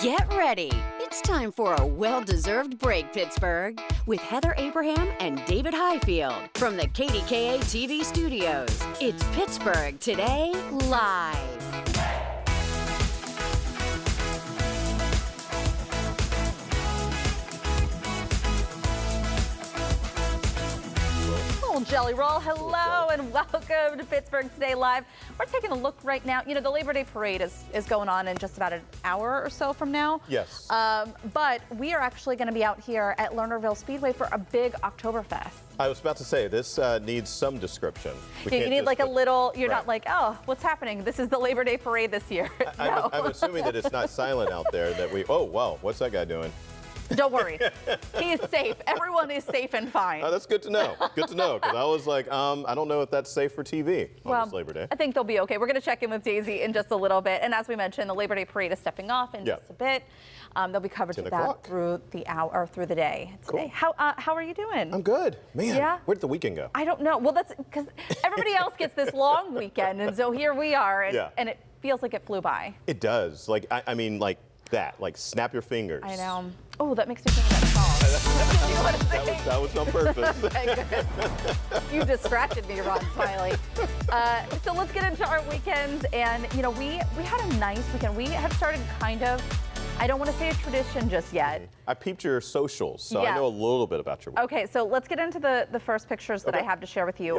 Get ready. It's time for a well-deserved break, Pittsburgh, with Heather Abraham and David Highfield from the KDKA TV studios. It's Pittsburgh Today Live. Jelly Roll, hello and welcome to Pittsburgh Today Live. We're taking a look right now. You know, the Labor Day Parade is going on in just about an hour or so from now. Yes. But we are actually going to be out here at Lernerville Speedway for a big Oktoberfest. I was about to say, this needs some description. You need like a little, you're not like, oh, what's happening? This is the Labor Day Parade this year. No. I'm assuming that it's not silent out there, that we, oh, wow, what's that guy doing? Don't worry. He is safe. Everyone is safe and fine. Oh, that's good to know. Good to know, because I was like, I don't know if that's safe for TV on this Labor Day. I think they'll be okay. We're going to check in with Daisy in just a little bit. And as we mentioned, the Labor Day Parade is stepping off in just a bit. There'll be coverage of that through the hour or through the day today. Cool. How are you doing? I'm good. Man, yeah? Where did the weekend go? I don't know. Well, that's because everybody else gets this long weekend. And so here we are. And it feels like it flew by. It does. Like, I mean, like that. Like, snap your fingers. I know. Oh, that makes me think of that song. that was on purpose. Okay, you distracted me, Ron Smiley. So let's get into our weekends. And, you know, we had a nice weekend. We have started kind of, I don't want to say a tradition just yet. I peeped your socials, so I know a little bit about your work. Okay, so let's get into the first pictures that I have to share with you.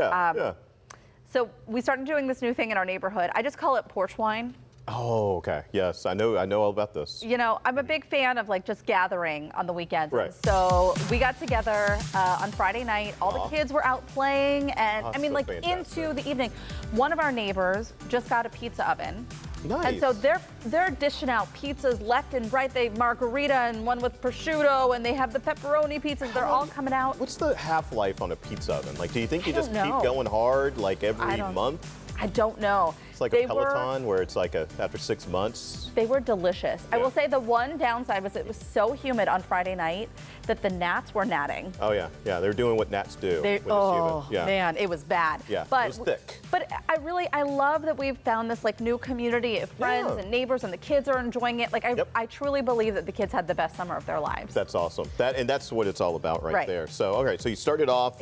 So we started doing this new thing in our neighborhood. I just call it porch wine. Oh, okay. Yes, I know all about this. You know, I'm a big fan of like just gathering on the weekends. Right. So we got together on Friday night. All the kids were out playing, and I mean, like into the evening. One of our neighbors just got a pizza oven. Nice. And so they're dishing out pizzas left and right. They have margarita and one with prosciutto, and they have the pepperoni pizzas. They're all coming out. What's the half-life on a pizza oven? Like, do you think you just keep going hard like every month? I don't know. It's like a Peloton where it's like after 6 months. They were delicious. Yeah. I will say the one downside was it was so humid on Friday night that the gnats were gnatting. Oh yeah, yeah, they're doing what gnats do when it's humid. Yeah. Man, it was bad. Yeah, but, it was thick. But I love that we've found this like new community of friends and neighbors, and the kids are enjoying it. Like I truly believe that the kids had the best summer of their lives. That's awesome. That's what it's all about right there. So okay, so you started off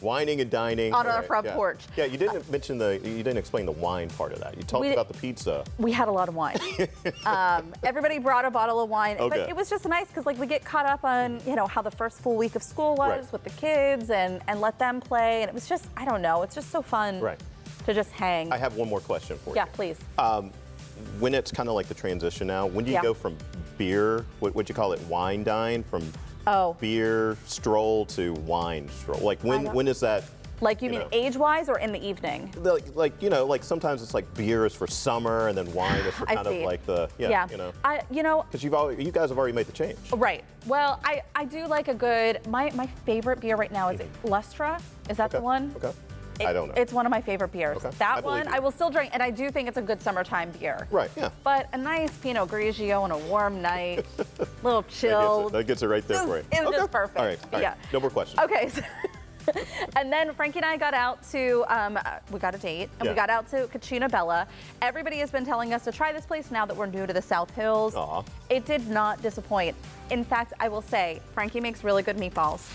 whining and dining on our front porch. Yeah, you didn't mention you didn't explain the wine part of that. You talked about the pizza. We had a lot of wine. Everybody brought a bottle of wine, but it was just nice because like we get caught up on how the first full week of school was with the kids and let them play, and it was just I don't know, it's just so fun to just hang. I have one more question for you. Yeah, please. When it's kind of like the transition now, when do you go from beer, what you call it, wine dine, from beer stroll to wine stroll? Like when is that? Like you mean age-wise or in the evening? Like sometimes it's like beer is for summer and then wine is for kind of like the because you guys have already made the change. Right. Well, I do like a good my favorite beer right now is Lustra. Is that the one? Okay. I don't know. It's one of my favorite beers. Okay. That one I will still drink, and I do think it's a good summertime beer. Right, yeah. But a nice Pinot Grigio on a warm night, little chill. That gets it right there for you. It's just perfect. All right. Yeah. No more questions. Okay. And then Frankie and I got out to, we got a date, and we got out to Kachina Bella. Everybody has been telling us to try this place now that we're new to the South Hills. It did not disappoint. In fact, I will say, Frankie makes really good meatballs.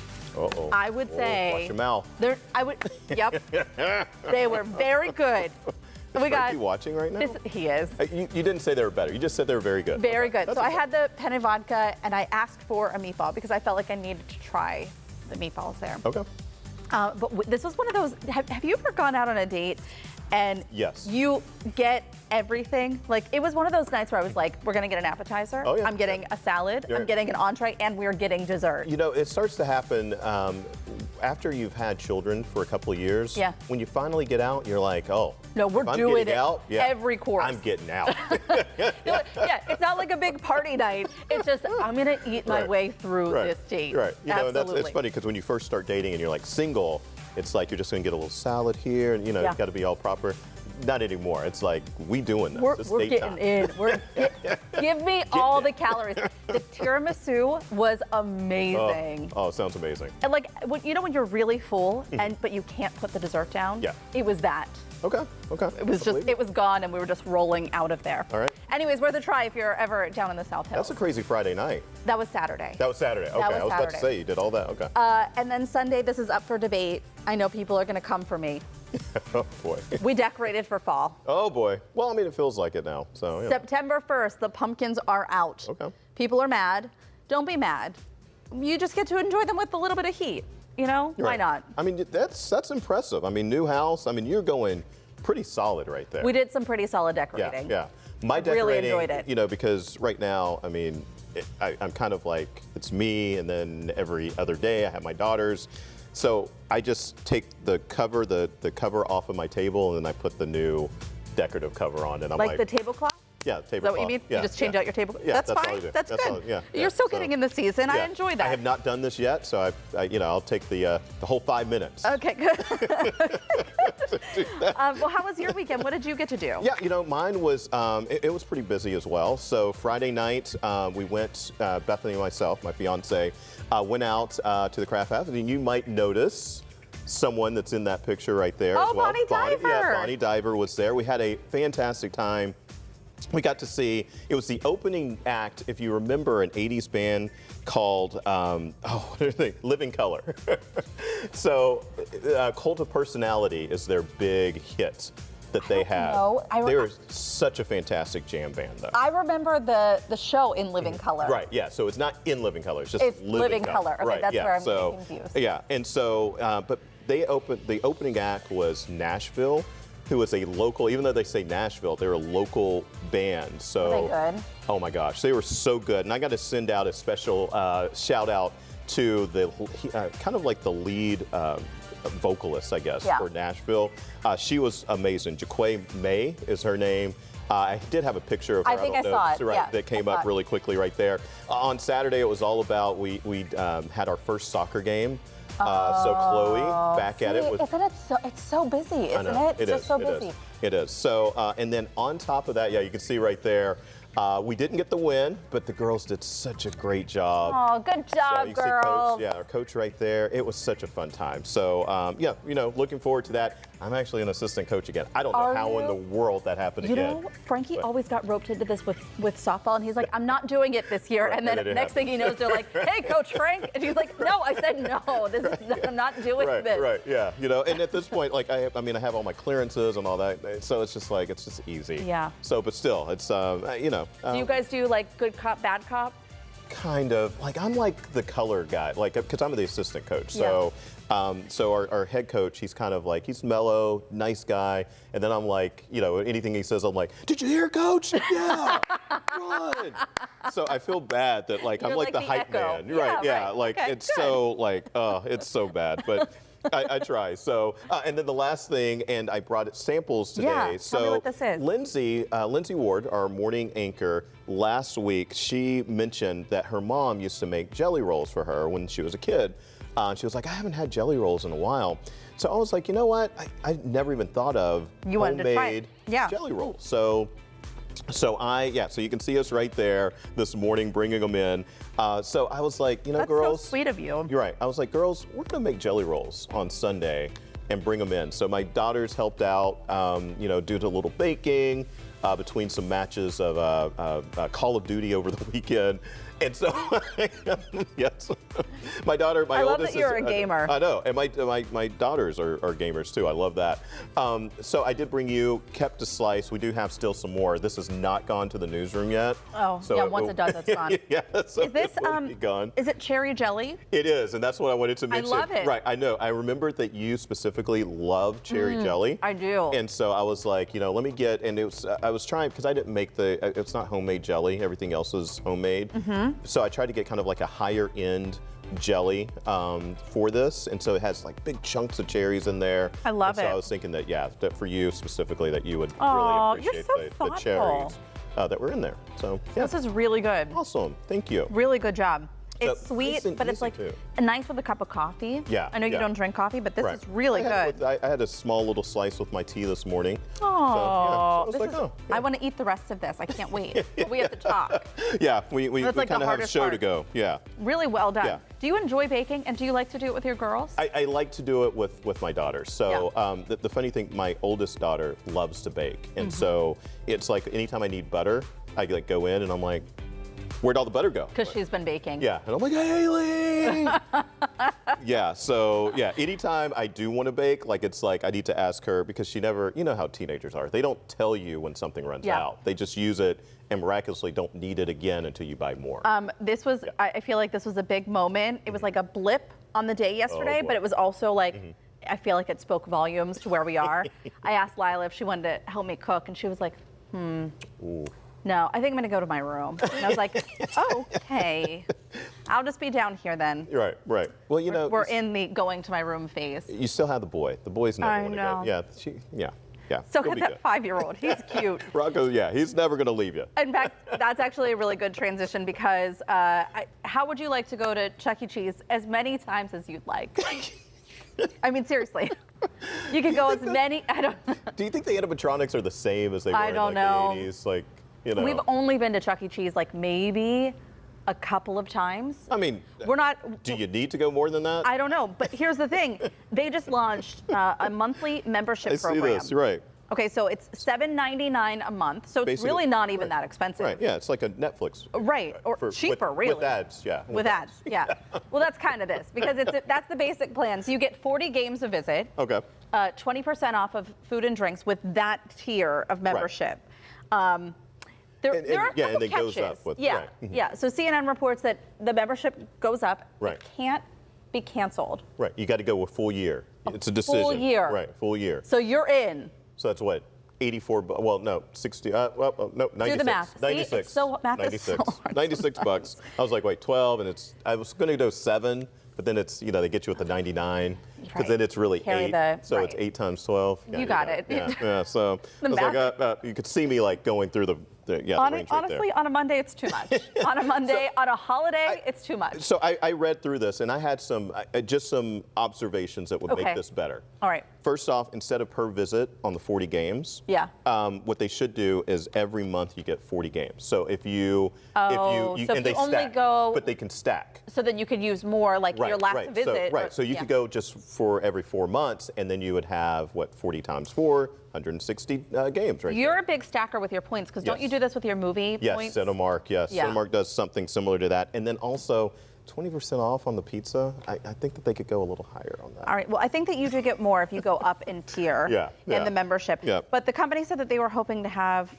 I would say. Watch your mouth. Yep. They were very good. Is Frankie watching right now? He is. You didn't say they were better. You just said they were very good. Very good. So I had the penne vodka, and I asked for a meatball because I felt like I needed to try the meatballs there. Okay. But this was one of those, have you ever gone out on a date and you get everything? Like, it was one of those nights where I was like, we're going to get an appetizer, I'm getting a salad, I'm getting an entree, and we're getting dessert. You know, it starts to happen after you've had children for a couple of years. Yeah. When you finally get out, you're like, oh. No, we're doing it every course. I'm getting out. Yeah, it's not like a big party night. It's just, I'm going to eat my way through this date. Right. You know, Absolutely. it's funny because when you first start dating and you're like single, it's like you're just going to get a little salad here and, you've got to be all proper. Not anymore. It's like, we doing this. We're getting in. Give me all the calories. The tiramisu was amazing. Oh, sounds amazing. And like, when you're really full, but you can't put the dessert down? Yeah. It was that. Okay. It was gone, and we were just rolling out of there. All right. Anyways, worth a try if you're ever down in the South Hills. That's a crazy Friday night. That was Saturday. Okay, I was about to say you did all that. Okay. And then Sunday, this is up for debate. I know people are going to come for me. Oh boy. We decorated for fall. Oh boy. Well, I mean, it feels like it now. So. Yeah. September 1st, the pumpkins are out. Okay. People are mad. Don't be mad. You just get to enjoy them with a little bit of heat. You know, You're why right. not? I mean, that's impressive. I mean, new house. I mean, you're going pretty solid right there. We did some pretty solid decorating. Yeah. My Really decorating, enjoyed it. you know, because right now, I mean, I'm kind of like, it's me, and then every other day I have my daughters. So I just take the cover off of my table, and then I put the new decorative cover on, and I'm like the tablecloth? Yeah, tablecloth. Is that what you mean? Yeah, you just change out your table? Yeah, that's all I fine. do. That's good. all, yeah, You're still getting in the season. I enjoy that. I have not done this yet, so I'll take the whole 5 minutes. Okay, good. Well, how was your weekend? What did you get to do? Yeah, you know, mine was, it was pretty busy as well. So Friday night, we went, Bethany and myself, my fiance, went out to the craft house, and you might notice someone that's in that picture right there as well. Bonnie Diver. Yeah, Bonnie Diver was there. We had a fantastic time. We got to see, it was the opening act, if you remember, an 80s band called, what are they? Living Color. So, Cult of Personality is their big hit that they had. They were such a fantastic jam band, though. I remember the show in Living Color. Right, yeah, so it's not in Living Color, it's just Living Color. Okay, right, that's yeah. where I'm getting confused. Yeah, and so, but the opening act was Nashville, who was a local, even though they say Nashville, they're a local band. So, were they good? Oh my gosh, they were so good. And I got to send out a special shout out to the kind of like the lead vocalist, I guess, for Nashville. She was amazing. Jaquay May is her name. I did have a picture of her. I think I saw it. Right, yeah, that came up really quickly right there. On Saturday, it was all about, we had our first soccer game. So Chloe back at it with. Isn't it so? It's so busy, isn't it? It's just so busy. It is. So and then on top of that, yeah, you can see right there. We didn't get the win, but the girls did such a great job. Oh, good job, so girls. Our coach right there. It was such a fun time. So yeah, you know, looking forward to that. I'm actually an assistant coach again. I don't know how in the world that happened again. You know, Frankie always got roped into this with softball, and he's like, I'm not doing it this year. Right, and then next thing he knows, they're like, hey, Coach Frank. And he's like, no, I said no. I'm not doing this. Right, yeah. You know, and at this point, like, I have all my clearances and all that. So it's just like, it's just easy. Yeah. So, but still, it's, you know. Do you guys do like good cop, bad cop? Kind of. Like, I'm like the color guy, like, because I'm the assistant coach. So, so our head coach, he's kind of like, he's mellow, nice guy. And then I'm like, you know, anything he says, I'm like, did you hear, Coach? Yeah, good. So I feel bad that, like, I'm like the hype man. Right, yeah. Like, okay, it's good. So, like, it's so bad. But I try. So, and then the last thing, and I brought samples today. Yeah, so tell me what this is. Lindsay Ward, our morning anchor, last week, she mentioned that her mom used to make jelly rolls for her when she was a kid. She was like, I haven't had jelly rolls in a while. So I was like, you know what? I never even thought of homemade jelly rolls. So you can see us right there this morning bringing them in. So I was like, you know, girls. That's so sweet of you. You're right. I was like, girls, we're going to make jelly rolls on Sunday and bring them in. So my daughters helped out, you know, do a little baking between some matches of Call of Duty over the weekend. And so, yes, my daughter, my oldest. I love that you're a gamer. I know, and my daughters are gamers too. I love that. So I did bring you kept a slice. We do have still some more. This has not gone to the newsroom yet. Oh, so yeah. Once it does, it's gone. Yeah. So is this gone. Is it cherry jelly? It is, and that's what I wanted to mention. I love it. Right, I know. I remembered that you specifically love cherry jelly. I do. And so I was like, you know, let me get. And it was I was trying because I didn't make it's not homemade jelly. Everything else is homemade. So I tried to get kind of like a higher end jelly for this, and so it has like big chunks of cherries in there. I love it. So I was thinking that that for you specifically that you would really appreciate the cherries that were in there. So yeah. This is really good. Awesome, thank you. Really good job. It's So, sweet, but it's like nice with a cup of coffee. Yeah. I know you don't drink coffee, but this is really good. I had a small little slice with my tea this morning. Oh, so I want to eat the rest of this. I can't wait. But we have to talk. Yeah, we kind of have a show to go. Yeah. Really well done. Yeah. Do you enjoy baking, and do you like to do it with your girls? I like to do it with my daughters. So the funny thing, my oldest daughter loves to bake. And so it's like anytime I need butter, I like go in and I'm like, where'd all the butter go? Because she's been baking. Yeah, and I'm like, Haley! Yeah, so yeah, anytime I do want to bake, like it's like I need to ask her because she never, you know how teenagers are. They don't tell you when something runs out. They just use it and miraculously don't need it again until you buy more. This was, I feel like this was a big moment. It was like a blip on the day yesterday, but it was also like, I feel like it spoke volumes to where we are. I asked Lila if she wanted to help me cook, and she was like, Ooh. No, I think I'm gonna go to my room. And I was like, okay, I'll just be down here then. Right. Well, you know, we're in the going to my room phase. You still have the boy. The boy's never going to go. Yeah. Still got that 5-year-old. He's cute. Rocco, he's never going to leave you. In fact, that's actually a really good transition because how would you like to go to ChuckECheese as many times as you'd like? I mean, seriously. You can go as many. I don't. Do you think the animatronics are the same as they were in like the 80s? Like, you know. We've only been to ChuckECheese like maybe a couple of times. I mean, we're not. Do you need to go more than that? I don't know, but here's the thing: they just launched a monthly membership program. I see this. Right. Okay, so it's $7.99 a month, so it's really not even that expensive. Right. Yeah, it's like a Netflix. Right, or cheaper, really. With ads, yeah. With ads, yeah. Well, that's kind of this because that's the basic plan. So you get 40 games a visit. Okay. 20% off of food and drinks with that tier of membership. There are a couple and it catches. Goes up with, yeah. So CNN reports that the membership goes up. Right. It can't be canceled. Right. You got to go a full year. It's a decision. Full year. Right. Full year. So you're in. So that's what? 84, well, no, 60, no, 96. Do the math. 96. See, it's so, math 96. is so hard 96 bucks. I was like, wait, 12, and I was going to go 7, but then it's, they get you with the 99, because then it's really 8. So it's 8 times 12. You got it. Yeah, so I was like, you could see me like going through the range right honestly, there. on a Monday, it's too much. On a Monday, on a holiday, it's too much. So I read through this, and I had just some observations that would make this better. All right. First off, instead of per visit on the 40 games, what they should do is every month you get 40 games. So if you and they stack, but they can stack. So then you could use more, like your last visit. So you could go just for every 4 months, and then you would have 40 times 4. 160 games right You're a big stacker with your points, because don't you do this with your movie points? Yes, Cinemark, yes. Yeah. Cinemark does something similar to that. And then also 20% off on the pizza. I think that they could go a little higher on that. All right, well, I think that you do get more if you go up in tier in the membership. Yeah. But the company said that they were hoping to have,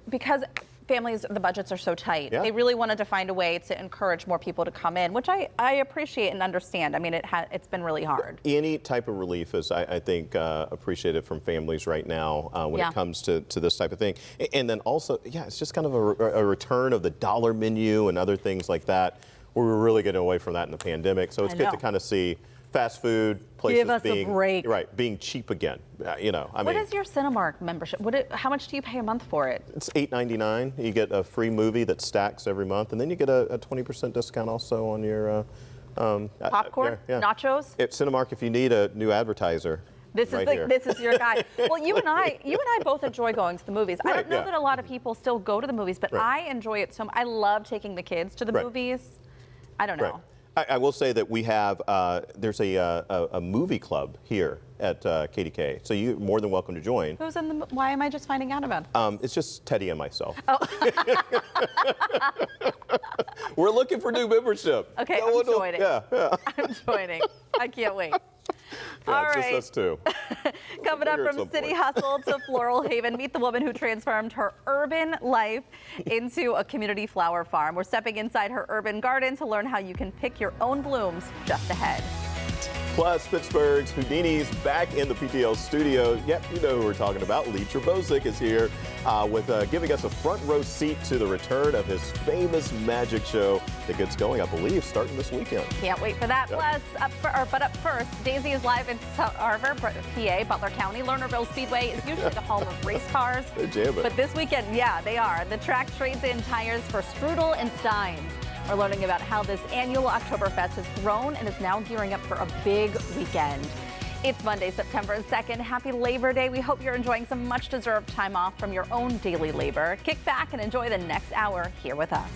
because families, the budgets are so tight. They really wanted to find a way to encourage more people to come in, which I appreciate and understand. I mean, it's been really hard. Any type of relief is, I think, appreciated from families right now when it comes to this type of thing. And then also, it's just kind of a return of the dollar menu and other things like that. We were really getting away from that in the pandemic. So it's good to kind of see fast food places being cheap again. What is your Cinemark membership? How much do you pay a month for it? It's $8.99. You get a free movie that stacks every month, and then you get a 20% discount also on your popcorn, nachos. At Cinemark, if you need a new advertiser. This is your guy. Well, you and I both enjoy going to the movies. I don't know that a lot of people still go to the movies, but I enjoy it so much. I love taking the kids to the movies. I don't know. I will say that we have, there's a movie club here at KDK, so you're more than welcome to join. Who's in the, why am I just finding out about it? It's just Teddy and myself. Oh. We're looking for new membership. Okay, I'm joining. Yeah. I'm joining. I can't wait. All right. Just us two. Coming up from City Hustle to Floral Haven, meet the woman who transformed her urban life into a community flower farm. We're stepping inside her urban garden to learn how you can pick your own blooms just ahead. Plus, Pittsburgh's Houdini's back in the PTL studio. Yep, you know who we're talking about. Lee Trabosic is here with giving us a front row seat to the return of his famous magic show that gets going, I believe, starting this weekend. Can't wait for that. Plus, up first, Daisy is live in Arbor, PA, Butler County. Lernerville Speedway is usually the home of race cars. They're jamming. But this weekend, they are. The track trades in tires for Strudel and Steins. We're learning about how this annual Oktoberfest has grown and is now gearing up for a big weekend. It's Monday, September 2nd. Happy Labor Day. We hope you're enjoying some much-deserved time off from your own daily labor. Kick back and enjoy the next hour here with us.